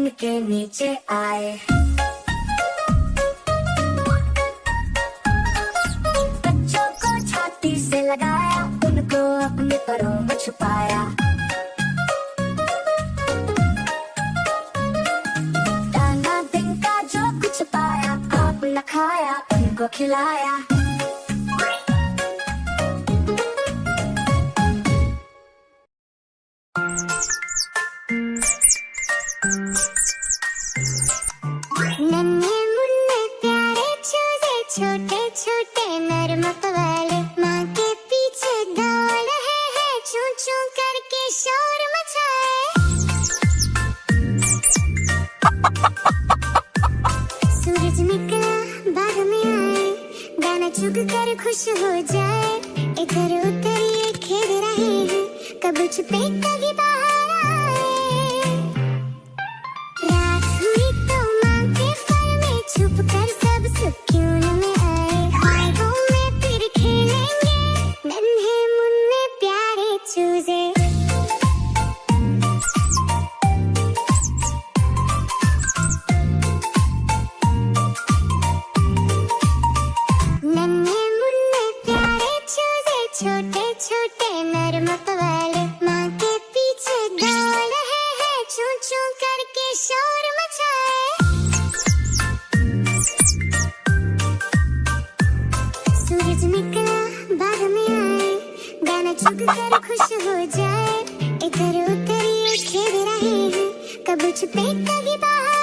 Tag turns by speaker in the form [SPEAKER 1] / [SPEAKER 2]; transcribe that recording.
[SPEAKER 1] उनके नीचे आए। बच्चों को छाती से लगाया, उनको अपने पैरों में छुपाया। दाना दिन का जो कुछ पाया, आप न खाया, उनको खिलाया। नन्हे मुन्ने प्यारे चूजे, छोटे छोटे नरम वाले, माँ के पीछे दौड़ रहे हैं, चूं चूं करके शोर मचाए। सूरज निकला, बाग में आए, दाना चुग कर खुश हो जाए। इधर उधर ये खेल रहे हैं, कभी छुपे कभी बाहर आए। रात हुई तो माँ के फर में छुप कर सब सुकून में आए। ख्वाबों में फिर खेलेंगे, नन्हे मुन्ने प्यारे चूजे। नन्हे मुन्ने प्यारे चूजे, छोटे छोटे नरम वाले, माँ के पीछे दौड़ रहे हैं, चूं चूं करके शोर मचाए। सूरज निकला, बाग में आए, दाना चुग कर खुश हो जाए। इधर उधर ये खेल रहे हैं, कभी छुपे कभी बाहर